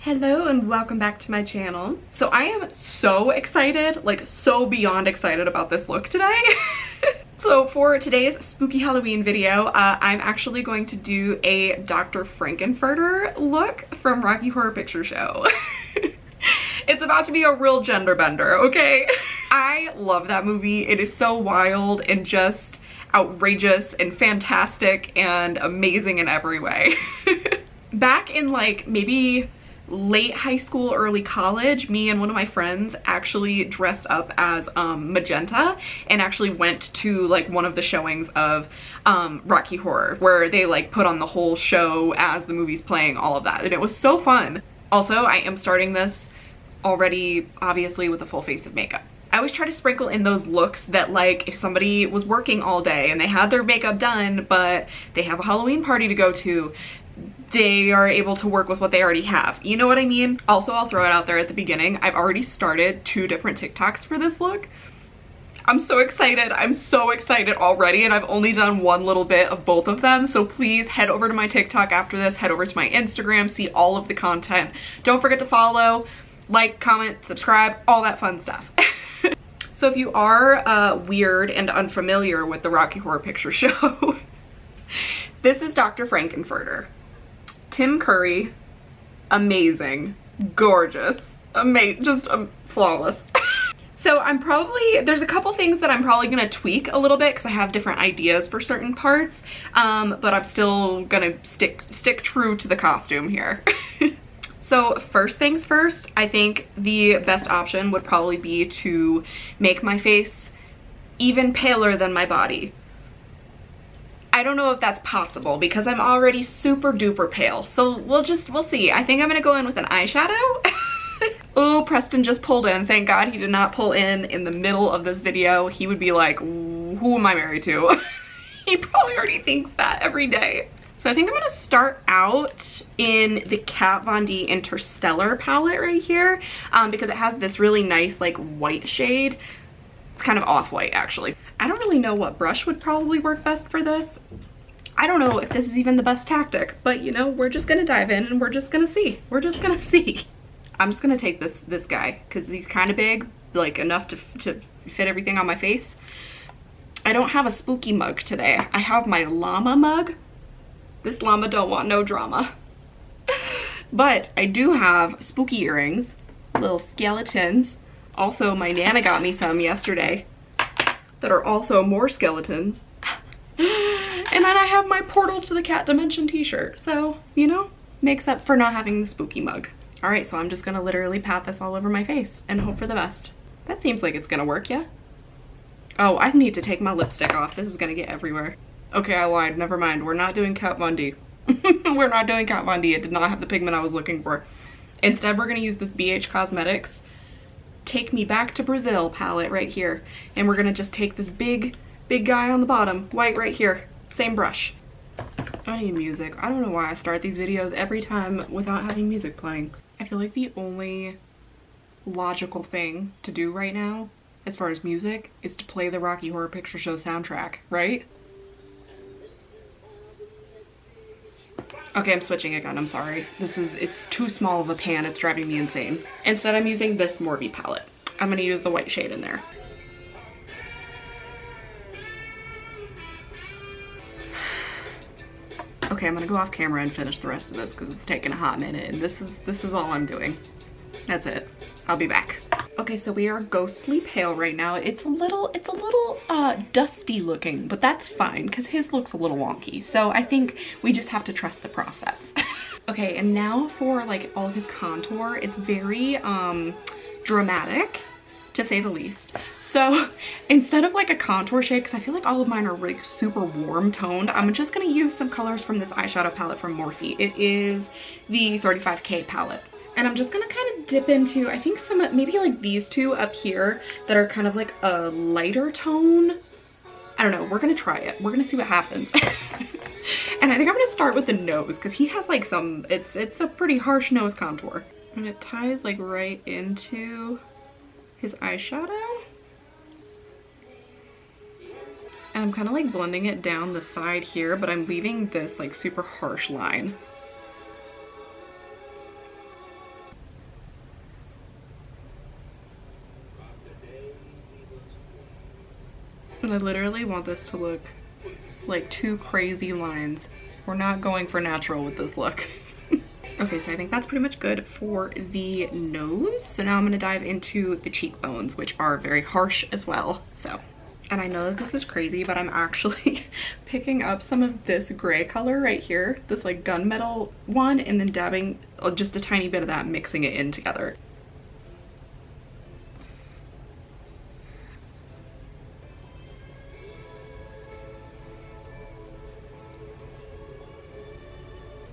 Hello and welcome back to my channel. So I am so excited, like so beyond excited about this look today. So for today's spooky Halloween video, I'm actually going to do a Dr. Frankenfurter look from Rocky Horror Picture Show. It's about to be a real gender bender, okay? I love that movie. It is so wild and just outrageous and fantastic and amazing in every way. Back in like maybe late high school, early college, me and one of my friends actually dressed up as Magenta and actually went to like one of the showings of Rocky Horror where they like put on the whole show as the movie's playing, all of that, and it was so fun. Also, I am starting this already obviously with a full face of makeup. I always try to sprinkle in those looks that like if somebody was working all day and they had their makeup done but they have a Halloween party to go to, they are able to work with what they already have. You know what I mean? Also, I'll throw it out there at the beginning. I've already started 2 different TikToks for this look. I'm so excited. I'm so excited already, and I've only done one little bit of both of them. So please head over to my TikTok after this, head over to my Instagram, see all of the content. Don't forget to follow, like, comment, subscribe, all that fun stuff. So if you are weird and unfamiliar with the Rocky Horror Picture Show, this is Dr. Frankenfurter. Tim Curry, amazing, gorgeous, just flawless. So there's a couple things that I'm probably gonna tweak a little bit because I have different ideas for certain parts, but I'm still gonna stick true to the costume here. So first things first, I think the best option would probably be to make my face even paler than my body. I don't know if that's possible because I'm already super duper pale. So we'll see. I think I'm gonna go in with an eyeshadow. Oh, Preston just pulled in. Thank God he did not pull in the middle of this video. He would be like, who am I married to? He probably already thinks that every day. So I think I'm gonna start out in the Kat Von D Interstellar palette right here because it has this really nice like white shade. It's kind of off-white actually. I don't really know what brush would probably work best for this. I don't know if this is even the best tactic, but you know, we're just gonna dive in and we're just gonna see. We're just gonna see. I'm just gonna take this guy because he's kind of big, like enough to fit everything on my face. I don't have a spooky mug today. I have my llama mug. This llama don't want no drama. But I do have spooky earrings, little skeletons. Also, my Nana got me some yesterday that are also more skeletons. And then I have my Portal to the Cat Dimension t-shirt. So, you know, makes up for not having the spooky mug. All right, so I'm just gonna literally pat this all over my face and hope for the best. That seems like it's gonna work, yeah? Oh, I need to take my lipstick off. This is gonna get everywhere. Okay, I lied, never mind. We're not doing Kat Von D. We're not doing Kat Von D. It did not have the pigment I was looking for. Instead, we're gonna use this BH Cosmetics Take Me Back to Brazil palette right here. And we're gonna just take this big guy on the bottom, white right here, same brush. I need music. I don't know why I start these videos every time without having music playing. I feel like the only logical thing to do right now, as far as music, is to play the Rocky Horror Picture Show soundtrack, right? Okay, I'm switching again, I'm sorry. It's too small of a pan, it's driving me insane. Instead, I'm using this Morphe palette. I'm gonna use the white shade in there. Okay, I'm gonna go off camera and finish the rest of this because it's taking a hot minute and this is all I'm doing. That's it. I'll be back. Okay, so we are ghostly pale right now. It's a little dusty looking, but that's fine because his looks a little wonky. So I think we just have to trust the process. Okay, and now for like all of his contour, it's very dramatic, to say the least. So instead of like a contour shade, because I feel like all of mine are like super warm toned, I'm just gonna use some colors from this eyeshadow palette from Morphe. It is the 35K palette. And I'm just gonna kind of dip into, I think maybe like these two up here that are kind of like a lighter tone. I don't know, we're gonna try it. We're gonna see what happens. And I think I'm gonna start with the nose because he has like it's a pretty harsh nose contour. And it ties like right into his eyeshadow. And I'm kind of like blending it down the side here, but I'm leaving this like super harsh line. But I literally want this to look like two crazy lines. We're not going for natural with this look. Okay, so I think that's pretty much good for the nose. So now I'm gonna dive into the cheekbones, which are very harsh as well. So, and I know that this is crazy, but I'm actually picking up some of this gray color right here, this like gunmetal one, and then dabbing just a tiny bit of that, mixing it in together.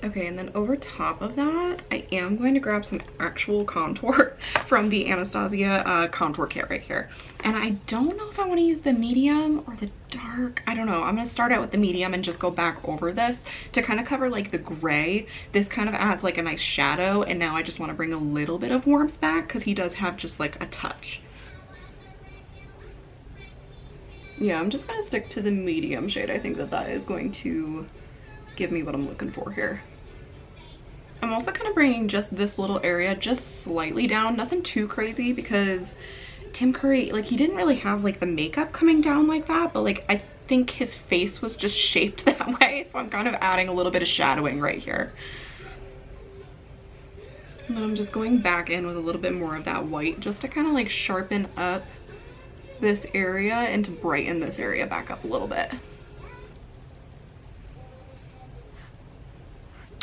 Okay, and then over top of that, I am going to grab some actual contour from the Anastasia contour kit right here. And I don't know if I want to use the medium or the dark. I don't know. I'm going to start out with the medium and just go back over this to kind of cover like the gray. This kind of adds like a nice shadow, and now I just want to bring a little bit of warmth back because he does have just like a touch. Yeah, I'm just going to stick to the medium shade. I think that that is going to give me what I'm looking for here. I'm also kind of bringing just this little area just slightly down, nothing too crazy, because Tim Curry, like, he didn't really have like the makeup coming down like that, but like I think his face was just shaped that way, so I'm kind of adding a little bit of shadowing right here. And then I'm just going back in with a little bit more of that white just to kind of like sharpen up this area and to brighten this area back up a little bit.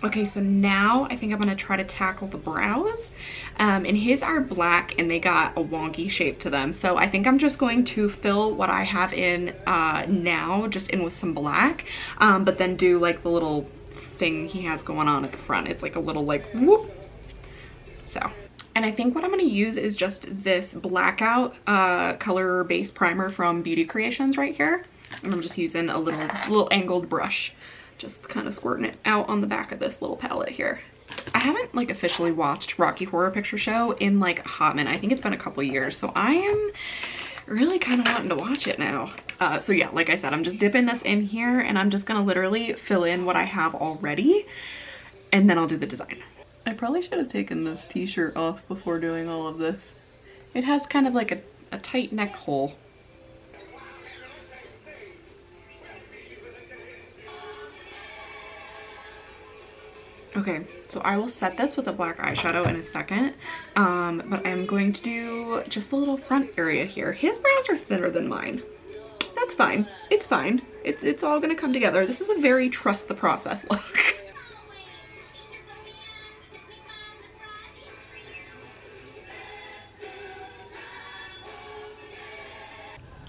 Okay, so now I think I'm gonna try to tackle the brows. And his are black and they got a wonky shape to them. So I think I'm just going to fill what I have in now, just in with some black, but then do like the little thing he has going on at the front. It's like a little like whoop. So, and I think what I'm gonna use is just this Blackout color base primer from Beauty Creations right here. And I'm just using a little angled brush, just kind of squirting it out on the back of this little palette here. I haven't like officially watched Rocky Horror Picture Show in like a hot minute. I think it's been a couple years, so I am really kind of wanting to watch it now. So yeah, like I said, I'm just dipping this in here and I'm just gonna literally fill in what I have already, and then I'll do the design. I probably should have taken this t-shirt off before doing all of this. It has kind of like a tight neck hole. Okay, so I will set this with a black eyeshadow in a second, but I'm going to do just the little front area here. His brows are thinner than mine. That's fine. It's fine. It's all gonna come together. This is a very trust the process look.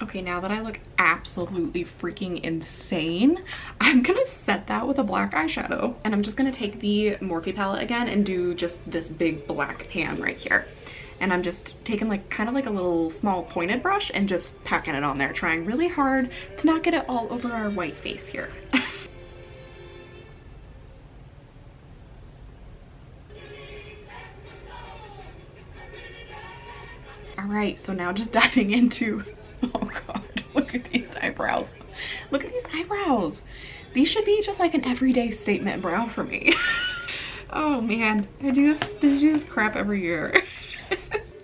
Okay, now that I look absolutely freaking insane, I'm gonna set that with a black eyeshadow. And I'm just gonna take the Morphe palette again and do just this big black pan right here. And I'm just taking like kind of like a little small pointed brush and just packing it on there, trying really hard to not get it all over our white face here. All right, so now just diving into, oh God, look at these eyebrows. Look at these eyebrows. These should be just like an everyday statement brow for me. Oh man, I do this crap every year.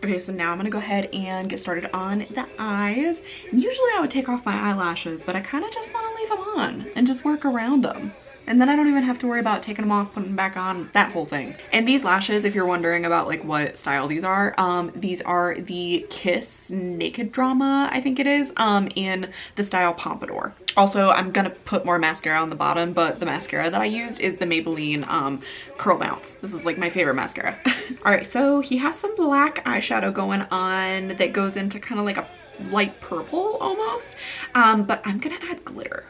Okay, so now I'm gonna go ahead and get started on the eyes. And usually I would take off my eyelashes, but I kind of just want to leave them on and just work around them. And then I don't even have to worry about taking them off, putting them back on, that whole thing. And these lashes, if you're wondering about like what style these are the Kiss Naked Drama, I think it is, in the style Pompadour. Also, I'm gonna put more mascara on the bottom, but the mascara that I used is the Maybelline Curl Bounce. This is like my favorite mascara. All right, so he has some black eyeshadow going on that goes into kind of like a light purple almost, but I'm gonna add glitter,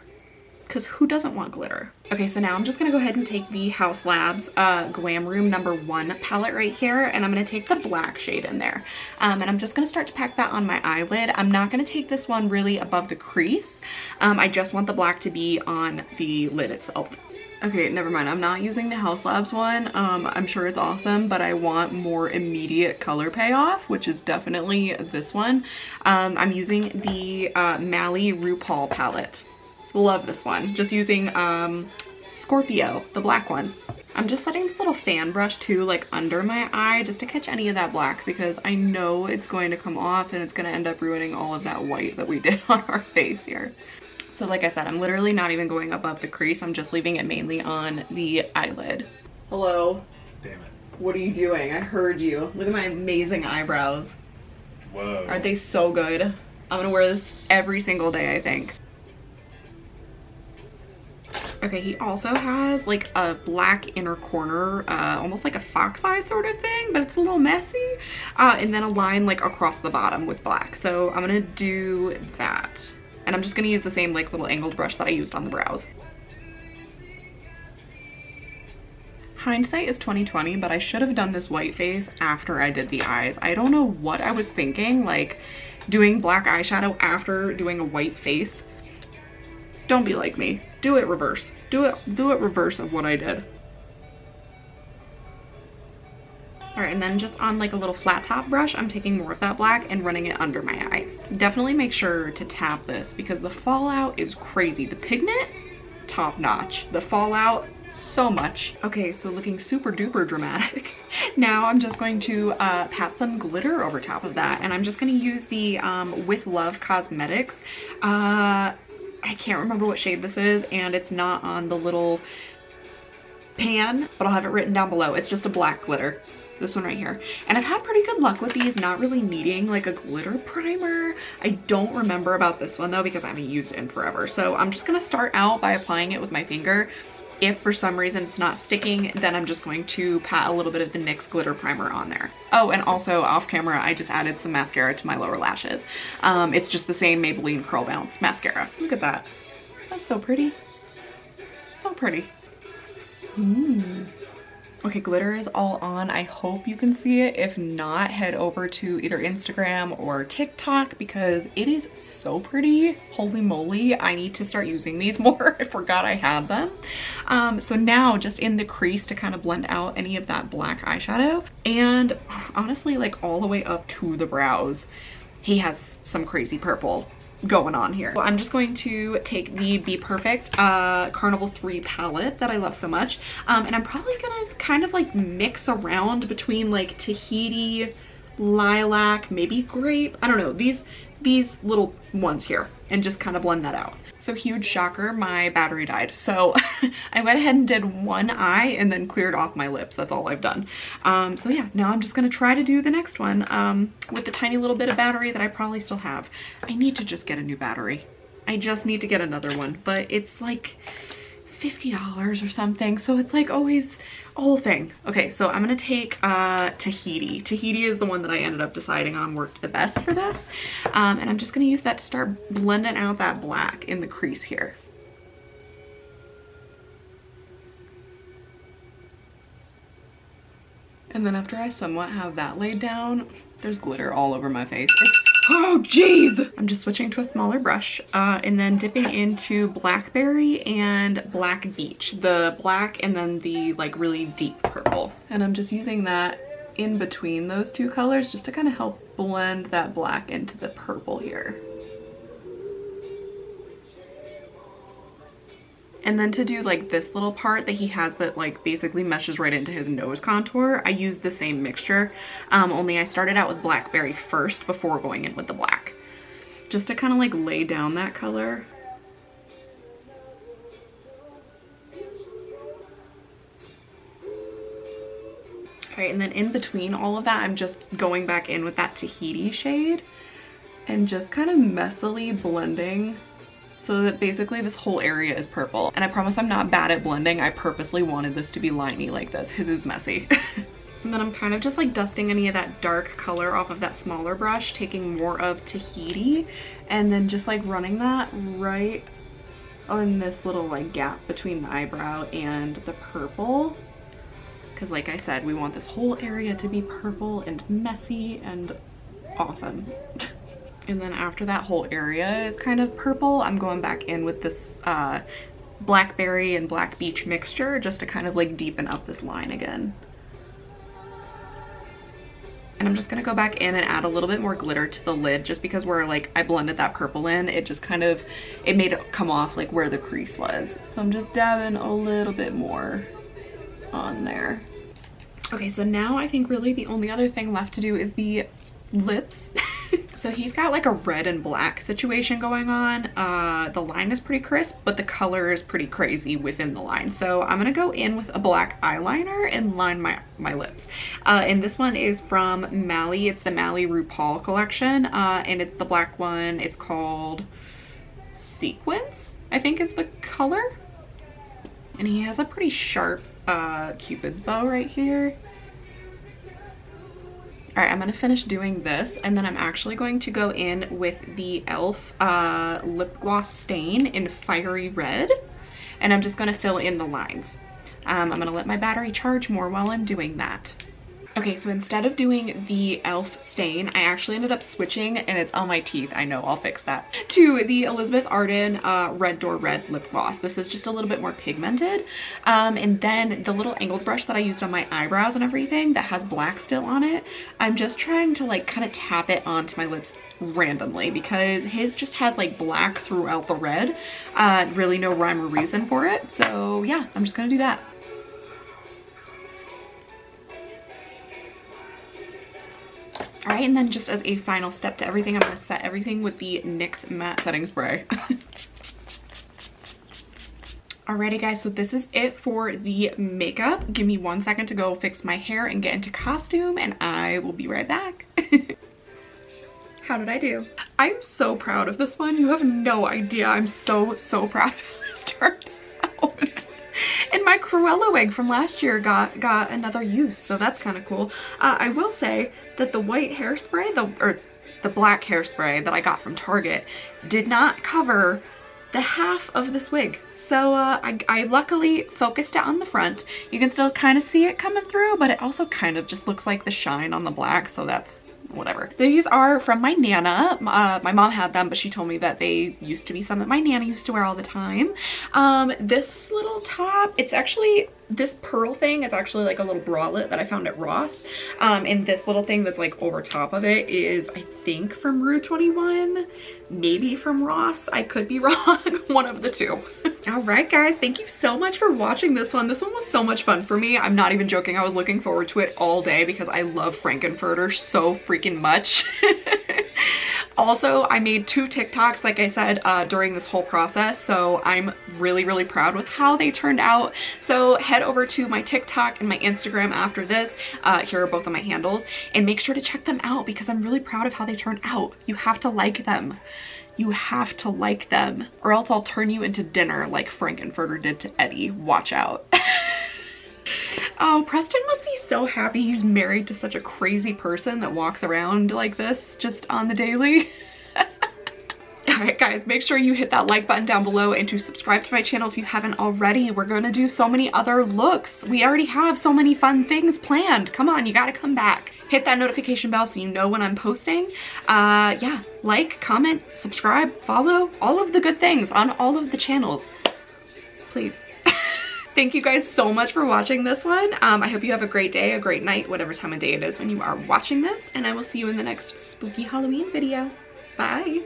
because who doesn't want glitter? Okay, so now I'm just gonna go ahead and take the Haus Labs Glam Room #1 palette right here, and I'm gonna take the black shade in there. And I'm just gonna start to pack that on my eyelid. I'm not gonna take this one really above the crease. I just want the black to be on the lid itself. Okay, never mind. I'm not using the Haus Labs one. I'm sure it's awesome, but I want more immediate color payoff, which is definitely this one. I'm using the Mally RuPaul palette. Love this one. Just using Scorpio, the black one. I'm just setting this little fan brush too, like under my eye, just to catch any of that black, because I know it's going to come off and it's going to end up ruining all of that white that we did on our face here. So like I said, I'm literally not even going above the crease. I'm just leaving it mainly on the eyelid. Hello. Damn it. What are you doing? I heard you. Look at my amazing eyebrows. Whoa. Aren't they so good? I'm gonna wear this every single day, I think. Okay, he also has like a black inner corner, almost like a fox eye sort of thing, but it's a little messy. And then a line like across the bottom with black. So I'm gonna do that. And I'm just gonna use the same like little angled brush that I used on the brows. Hindsight is 2020, but I should have done this white face after I did the eyes. I don't know what I was thinking, like doing black eyeshadow after doing a white face. Don't be like me. Do it reverse. Do it reverse of what I did. All right, and then just on like a little flat top brush, I'm taking more of that black and running it under my eye. Definitely make sure to tap this because the fallout is crazy. The pigment, top notch. The fallout, so much. Okay, so looking super duper dramatic. Now I'm just going to pat some glitter over top of that, and I'm just gonna use the With Love Cosmetics. I can't remember what shade this is, and it's not on the little pan, but I'll have it written down below. It's just a black glitter. This one right here. And I've had pretty good luck with these, not really needing like a glitter primer. I don't remember about this one though, because I haven't used it in forever. So I'm just gonna start out by applying it with my finger. If for some reason it's not sticking, then I'm just going to pat a little bit of the NYX glitter primer on there. Oh, and also off camera, I just added some mascara to my lower lashes. It's just the same Maybelline Curl Bounce mascara. Look at that. That's so pretty. So pretty. Okay, glitter is all on. I hope you can see it. If not, head over to either Instagram or TikTok because it is so pretty. Holy moly, I need to start using these more. I forgot I had them. So now just in the crease to kind of blend out any of that black eyeshadow, and honestly like all the way up to the brows, he has some crazy purple going on here. Well, I'm just going to take the BPerfect Carnival 3 palette that I love so much, and I'm probably gonna kind of like mix around between like Tahiti, lilac, maybe grape, I don't know, these little ones here, and just kind of blend that out. So huge shocker, my battery died. So I went ahead and did one eye and then cleared off my lips. That's all I've done. So yeah, now I'm just gonna try to do the next one with the tiny little bit of battery that I probably still have. I need to just get a new battery. I just need to get another one, but it's like $50 or something. So it's like always a whole thing. Okay, so I'm gonna take Tahiti. Tahiti is the one that I ended up deciding on worked the best for this. And I'm just gonna use that to start blending out that black in the crease here. And then after I somewhat have that laid down, there's glitter all over my face. Oh geez! I'm just switching to a smaller brush and then dipping into Blackberry and Black Beach. The black and then the like really deep purple. And I'm just using that in between those two colors just to kind of help blend that black into the purple here. And then to do like this little part that he has that like basically meshes right into his nose contour, I used the same mixture, only I started out with Blackberry first before going in with the black. Just to kind of like lay down that color. Alright, and then in between all of that, I'm just going back in with that Tahiti shade and just kind of messily blending so that basically this whole area is purple. And I promise I'm not bad at blending. I purposely wanted this to be liney like this. His is messy. And then I'm kind of just like dusting any of that dark color off of that smaller brush, taking more of Tahiti, and then just like running that right on this little like gap between the eyebrow and the purple. Because like I said, we want this whole area to be purple and messy and awesome. And then after that whole area is kind of purple, I'm going back in with this Blackberry and Black Beach mixture just to kind of like deepen up this line again. And I'm just gonna go back in and add a little bit more glitter to the lid just because where like I blended that purple in, it just kind of, it made it come off like where the crease was. So I'm just dabbing a little bit more. on there. Okay, so now I think really the only other thing left to do is the lips. So he's got like a red and black situation going on. The line is pretty crisp, but the color is pretty crazy within the line. So I'm gonna go in with a black eyeliner and line my lips. And this one is from Mally. It's the Mally RuPaul collection, and it's the black one. It's called Sequins, I think is the color. And he has a pretty sharp Cupid's bow right here. All right, I'm gonna finish doing this, and then I'm actually going to go in with the e.l.f. lip gloss stain in Fiery Red, and I'm just gonna fill in the lines. I'm gonna let my battery charge more while I'm doing that. Okay, so instead of doing the e.l.f. stain, I actually ended up switching, and it's on my teeth, I know, I'll fix that, to the Elizabeth Arden Red Door Red lip gloss. This is just a little bit more pigmented. And then the little angled brush that I used on my eyebrows and everything that has black still on it, I'm just trying to like kind of tap it onto my lips randomly because his just has like black throughout the red. Really no rhyme or reason for it. So yeah, I'm just gonna do that. All right, and then just as a final step to everything, I'm gonna set everything with the NYX Matte Setting Spray. Alrighty guys, so this is it for the makeup. Give me 1 second to go fix my hair and get into costume, and I will be right back. How did I do? I'm so proud of this one. You have no idea. I'm so proud of how this turned out. And my Cruella wig from last year got another use, so that's kind of cool. I will say that the white hairspray, the black hairspray that I got from Target did not cover the half of this wig. So I luckily focused it on the front. You can still kind of see it coming through, but it also kind of just looks like the shine on the black, so that's whatever. These are from my Nana. My mom had them, but she told me that they used to be some that my Nana used to wear all the time. This little top, it's actually, this pearl thing is actually like a little bralette that I found at Ross. And this little thing that's like over top of it is, I think, from Rue 21, maybe from Ross. I could be wrong, one of the two. All right, guys, thank you so much for watching this one. This one was so much fun for me. I'm not even joking. I was looking forward to it all day because I love Frankenfurter so freaking much. Also, I made 2 TikToks, like I said, during this whole process, so I'm really proud with how they turned out. So head over to my TikTok and my Instagram after this. Here are both of my handles, and make sure to check them out because I'm really proud of how they turned out. You have to like them. You have to like them, or else I'll turn you into dinner like Frankenfurter did to Eddie. Watch out. Oh, Preston must be so happy he's married to such a crazy person that walks around like this just on the daily. Alright guys, make sure you hit that like button down below and to subscribe to my channel if you haven't already. We're gonna do so many other looks. We already have so many fun things planned. Come on, you gotta come back. Hit that notification bell so you know when I'm posting. Yeah, like, comment, subscribe, follow, all of the good things on all of the channels. Please. Thank you guys so much for watching this one. I hope you have a great day, a great night, whatever time of day it is when you are watching this, and I will see you in the next spooky Halloween video. Bye.